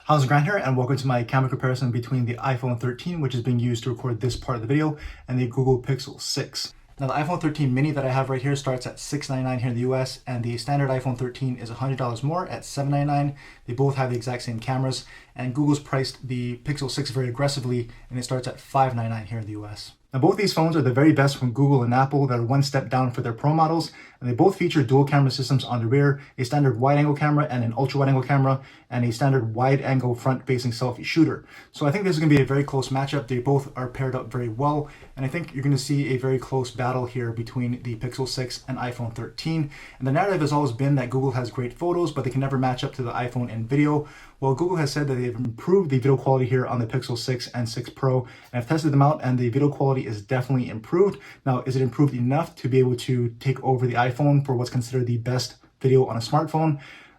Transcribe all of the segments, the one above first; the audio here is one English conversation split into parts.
How's it going here, and welcome to my camera comparison between the iPhone 13, which is being used to record this part of the video, and the Google Pixel 6. Now the iPhone 13 mini that I have right here starts at $699 here in the US, and the standard iPhone 13 is $100 more at $799. They both have the exact same cameras, and Google's priced the Pixel 6 very aggressively, and it starts at $599 here in the US. Now both these phones are the very best from Google and Apple that are one step down for their Pro models, and they both feature dual camera systems on the rear, a standard wide-angle camera and an ultra-wide-angle camera, and a standard wide-angle front-facing selfie shooter. So I think this is going to be a very close matchup. They both are paired up very well, and I think you're going to see a very close battle here between the Pixel 6 and iPhone 13. And the narrative has always been that Google has great photos, but they can never match up to the iPhone in video. Well, Google has said that they've improved the video quality here on the Pixel 6 and 6 Pro, and I've tested them out, and the video quality is definitely improved. Now, is it improved enough to be able to take over the iPhone for what's considered the best video on a smartphone?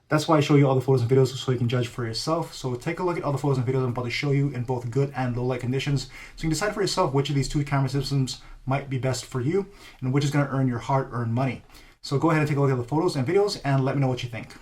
That's why I show you all the photos and videos so you can judge for yourself. So take a look at all the photos and videos I'm about to show you in both good and low light conditions, so you can decide for yourself which of these two camera systems might be best for you and which is going to earn your hard-earned money. So go ahead and take a look at the photos and videos and let me know what you think.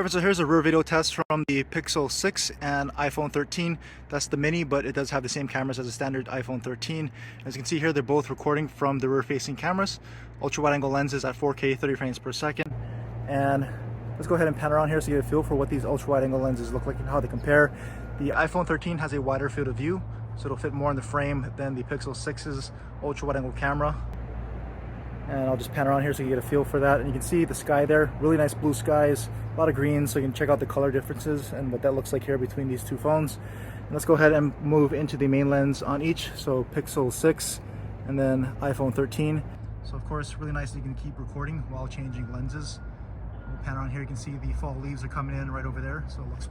So here's a rear video test from the Pixel 6 and iPhone 13. That's the mini, but it does have the same cameras as a standard iPhone 13. As you can see here, they're both recording from the rear-facing cameras. Ultra wide angle lenses at 4K 30 frames per second. And let's go ahead and pan around here so you get a feel for what these ultra wide angle lenses look like and how they compare. The iPhone 13 has a wider field of view, so it'll fit more in the frame than the Pixel 6's ultra wide angle camera. And I'll just pan around here so you get a feel for that. And you can see the sky there, really nice blue skies, a lot of green, so you can check out the color differences and what that looks like here between these two phones. And let's go ahead and move into the main lens on each, so Pixel 6 and then iPhone 13. So of course, really nice that you can keep recording while changing lenses. We'll pan around here, you can see the fall leaves are coming in right over there, so it looks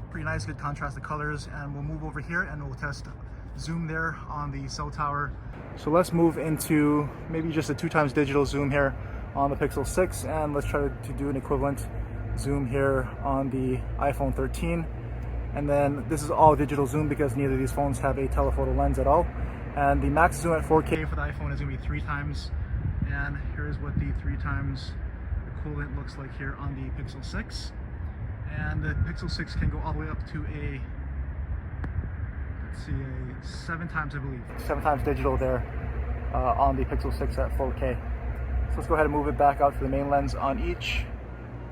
pretty nice, good contrast of colors. And we'll move over here and we'll test zoom there on the cell tower. So let's move into maybe just a 2x digital zoom here on the Pixel 6, and let's try to do an equivalent zoom here on the iPhone 13. And then this is all digital zoom because neither of these phones have a telephoto lens at all. And the max zoom at 4K for the iPhone is going to be 3x, and here's what the 3x equivalent looks like here on the Pixel 6. And the Pixel 6 can go all the way up to a 7x, I believe. 7x digital there on the Pixel 6 at 4K. So let's go ahead and move it back out to the main lens on each,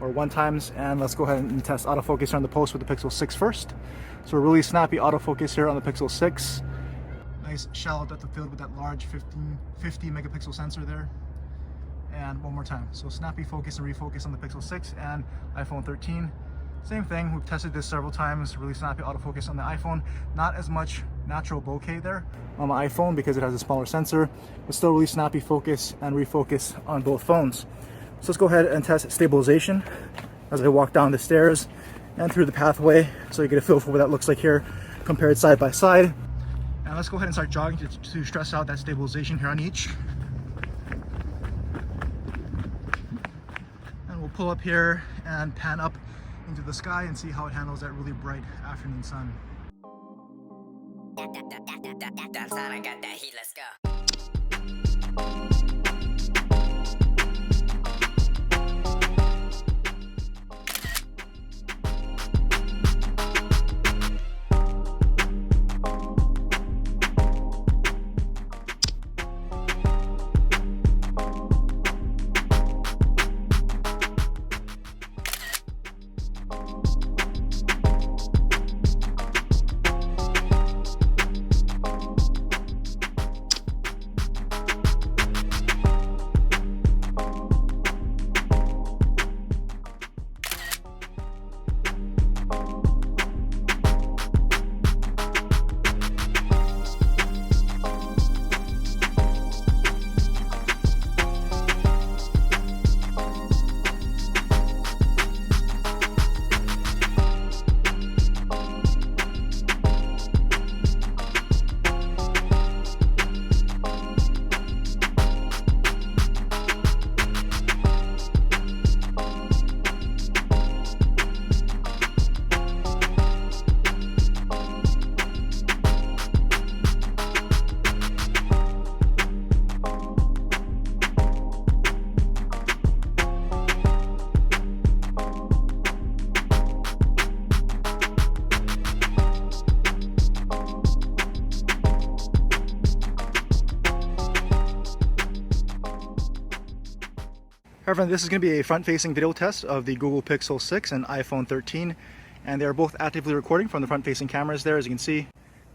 or 1x, and let's go ahead and test autofocus here on the post with the Pixel 6 first. So a really snappy autofocus here on the Pixel 6. Nice shallow depth of field with that large 50 megapixel sensor there. And one more time. So snappy focus and refocus on the Pixel 6 and iPhone 13. Same thing, we've tested this several times, really snappy autofocus on the iPhone. Not as much natural bokeh there on the iPhone because it has a smaller sensor, but still really snappy focus and refocus on both phones. So let's go ahead and test stabilization as I walk down the stairs and through the pathway so you get a feel for what that looks like here compared side by side. And let's go ahead and start jogging to stress out that stabilization here on each. And we'll pull up here and pan up into the sky and see how it handles that really bright afternoon sun. That's how I got that heat, let's go. Everyone, this is going to be a front-facing video test of the Google Pixel 6 and iPhone 13, and they are both actively recording from the front-facing cameras there, as you can see.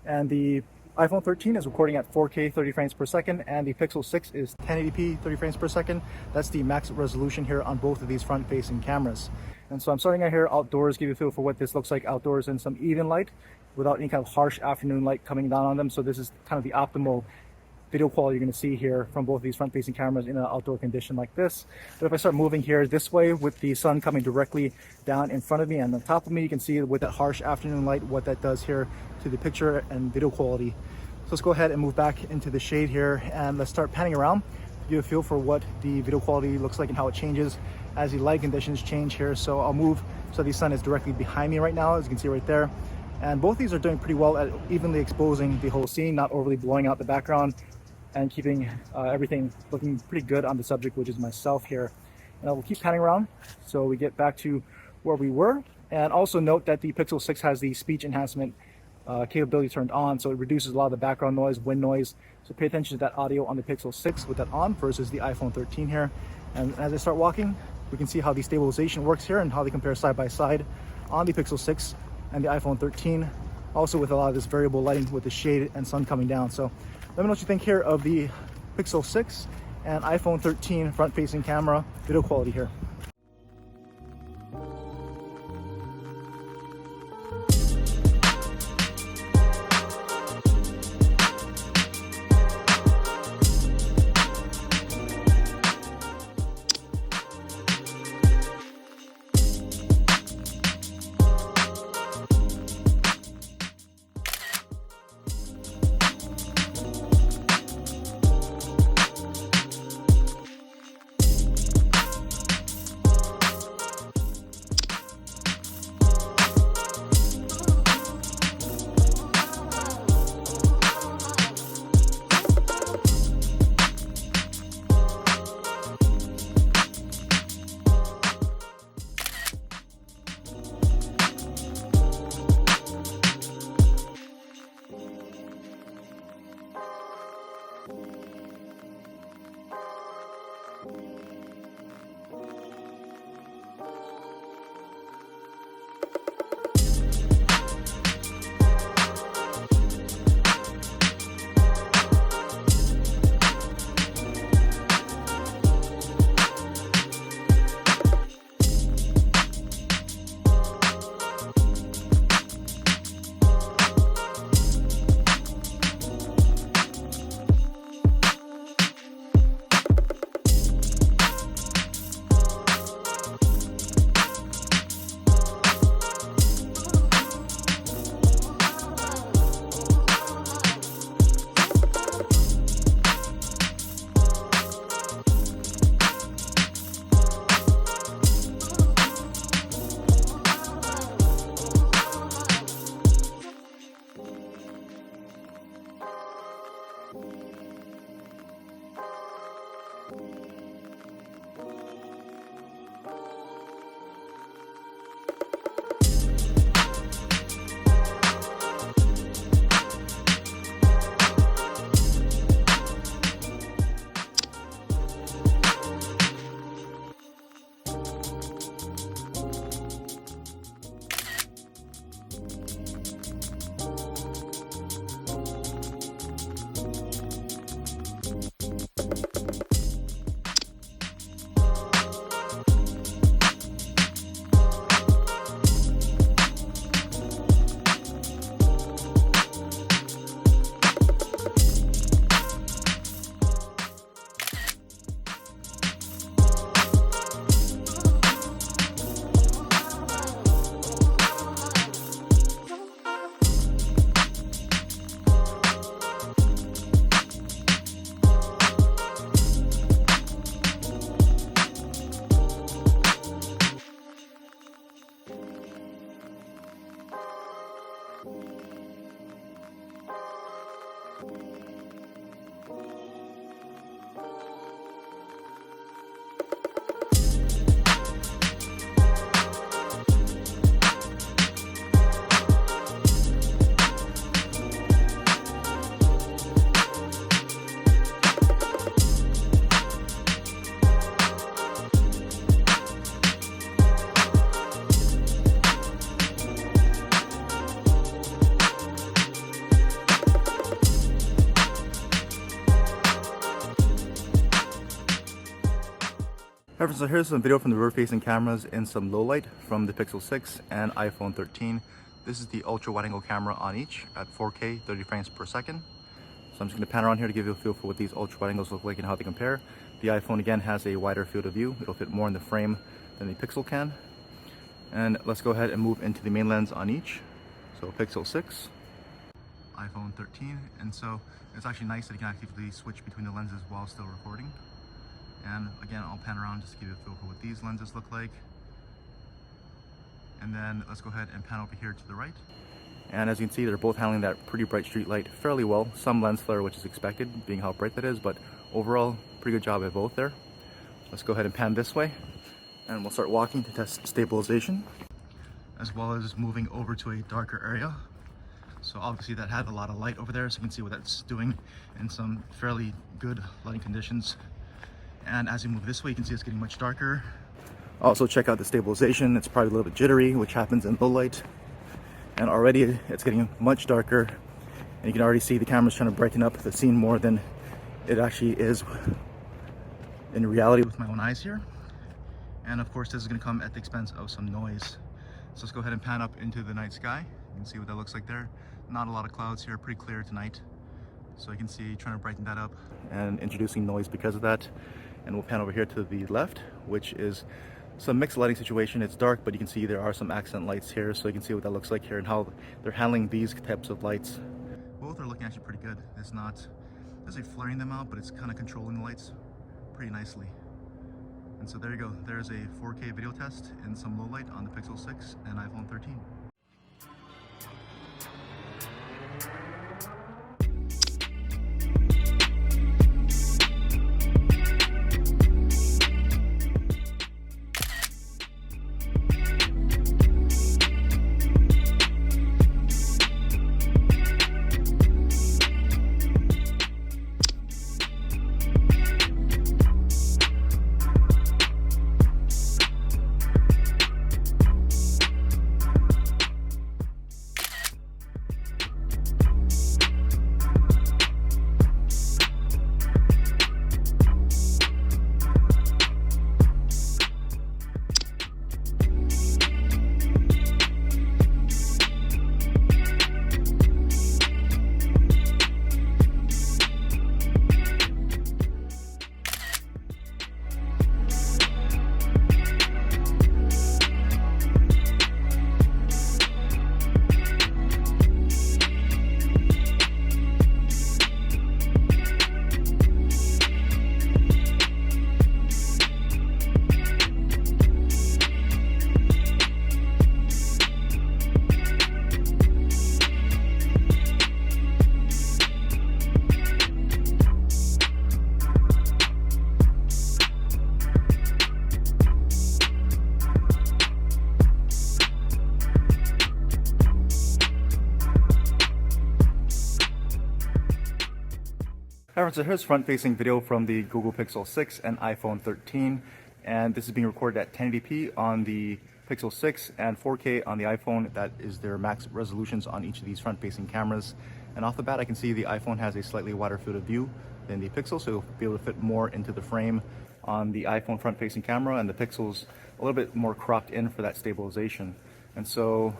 And the iPhone 13 is recording at 4K 30 frames per second, and the Pixel 6 is 1080p 30 frames per second. That's the max resolution here on both of these front-facing cameras. And so I'm starting out here outdoors, give you a feel for what this looks like outdoors in some even light without any kind of harsh afternoon light coming down on them. So this is kind of the optimal video quality you're going to see here from both of these front-facing cameras in an outdoor condition like this. But if I start moving here this way with the sun coming directly down in front of me and on top of me, you can see with that harsh afternoon light what that does here to the picture and video quality. So let's go ahead and move back into the shade here, and let's start panning around to give a feel for what the video quality looks like and how it changes as the light conditions change here. So I'll move so the sun is directly behind me right now, as you can see right there. And both these are doing pretty well at evenly exposing the whole scene, not overly blowing out the background, and keeping everything looking pretty good on the subject, which is myself here. And I will keep panning around so we get back to where we were. And also note that the Pixel 6 has the speech enhancement capability turned on, so it reduces a lot of the background noise, wind noise. So pay attention to that audio on the Pixel 6 with that on versus the iPhone 13 here. And as I start walking, we can see how the stabilization works here and how they compare side by side on the Pixel 6 and the iPhone 13. Also with a lot of this variable lighting with the shade and sun coming down. So let me know what you think here of the Pixel 6 and iPhone 13 front-facing camera video quality here. Alright, so here's some video from the rear-facing cameras in some low light from the Pixel 6 and iPhone 13. This is the ultra wide angle camera on each at 4K 30 frames per second. So I'm just going to pan around here to give you a feel for what these ultra wide angles look like and how they compare. The iPhone again has a wider field of view. It'll fit more in the frame than the Pixel can. And let's go ahead and move into the main lens on each. So Pixel 6, iPhone 13, and so it's actually nice that you can actively switch between the lenses while still recording. And again, I'll pan around just to give you a feel for what these lenses look like. And then let's go ahead and pan over here to the right. And as you can see, they're both handling that pretty bright street light fairly well. Some lens flare, which is expected, being how bright that is, but overall, pretty good job at both there. Let's go ahead and pan this way. And we'll start walking to test stabilization, as well as moving over to a darker area. So obviously that had a lot of light over there, so you can see what that's doing in some fairly good lighting conditions. And as you move this way, you can see it's getting much darker. Also check out the stabilization. It's probably a little bit jittery, which happens in low light. And already it's getting much darker. And you can already see the camera's trying to brighten up the scene more than it actually is in reality with my own eyes here. And of course this is going to come at the expense of some noise. So let's go ahead and pan up into the night sky. You can see what that looks like there. Not a lot of clouds here, pretty clear tonight. So you can see trying to brighten that up and introducing noise because of that. And we'll pan over here to the left, which is some mixed lighting situation. It's dark, but you can see there are some accent lights here, so you can see what that looks like here and how they're handling these types of lights. Both are looking actually pretty good. It's not necessarily flaring them out, but it's kind of controlling the lights pretty nicely. And so there you go. There's a 4K video test in some low light on the Pixel 6 and iPhone 13. Alright, so here's front-facing video from the Google Pixel 6 and iPhone 13, and this is being recorded at 1080p on the Pixel 6 and 4K on the iPhone. That is their max resolutions on each of these front-facing cameras. And off the bat, I can see the iPhone has a slightly wider field of view than the Pixel, so you'll be able to fit more into the frame on the iPhone front-facing camera, and the Pixel's a little bit more cropped in for that stabilization. And so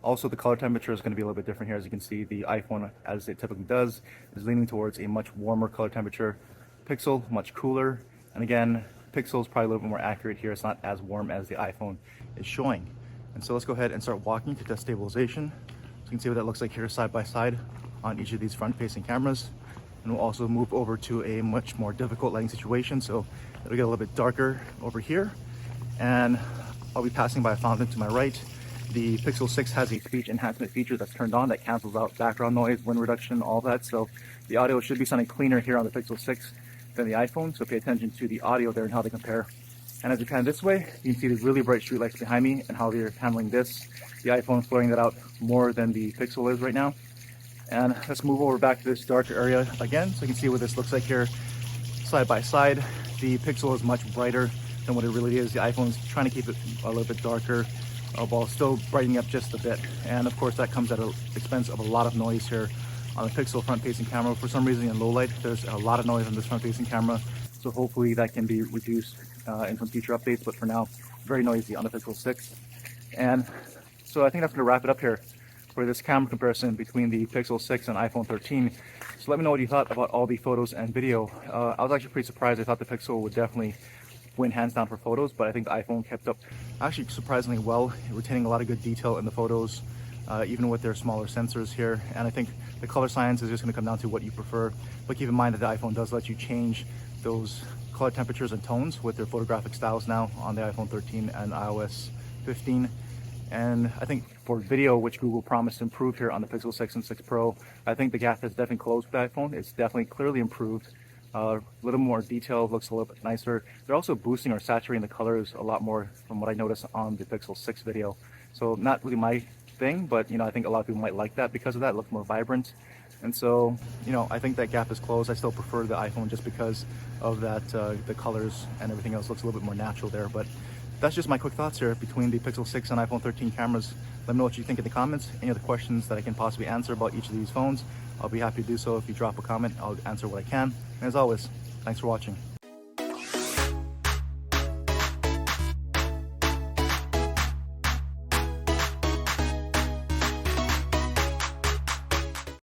also, the color temperature is going to be a little bit different here. As you can see, the iPhone, as it typically does, is leaning towards a much warmer color temperature. Pixel, much cooler. And again, Pixel is probably a little bit more accurate here. It's not as warm as the iPhone is showing. And so let's go ahead and start walking to test stabilization. So you can see what that looks like here side by side on each of these front-facing cameras. And we'll also move over to a much more difficult lighting situation. So it'll get a little bit darker over here. And I'll be passing by a fountain to my right. The Pixel 6 has a speech enhancement feature that's turned on that cancels out background noise, wind reduction, all that. So the audio should be sounding cleaner here on the Pixel 6 than the iPhone. So pay attention to the audio there and how they compare. And as you pan this way, you can see these really bright street lights behind me and how they're handling this. The iPhone is blurring that out more than the Pixel is right now. And let's move over back to this darker area again, so you can see what this looks like here side by side. The Pixel is much brighter than what it really is. The iPhone is trying to keep it a little bit darker, while still brightening up just a bit. And of course that comes at the expense of a lot of noise here on the Pixel front-facing camera. For some reason in low light, there's a lot of noise on this front-facing camera. So hopefully that can be reduced in some future updates, but for now, very noisy on the Pixel 6. And so I think that's gonna wrap it up here for this camera comparison between the Pixel 6 and iPhone 13. So let me know what you thought about all the photos and video. I was actually pretty surprised. I thought the Pixel would definitely win hands down for photos, but I think the iPhone kept up actually surprisingly well, retaining a lot of good detail in the photos, even with their smaller sensors here. And I think the color science is just going to come down to what you prefer, but keep in mind that the iPhone does let you change those color temperatures and tones with their photographic styles now on the iPhone 13 and iOS 15. And I think for video, which Google promised to improve here on the Pixel 6 and 6 Pro, I think the gap has definitely closed with the iPhone. It's definitely clearly improved A little more detailed, looks a little bit nicer. They're also boosting or saturating the colors a lot more from what I noticed on the Pixel 6 video. So not really my thing, but I think a lot of people might like that because of that. It looks more vibrant. And so, I think that gap is closed. I still prefer the iPhone just because of that, the colors and everything else looks a little bit more natural there. But that's just my quick thoughts here between the Pixel 6 and iPhone 13 cameras. Let me know what you think in the comments. Any other questions that I can possibly answer about each of these phones, I'll be happy to do so. If you drop a comment, I'll answer what I can. And as always, thanks for watching.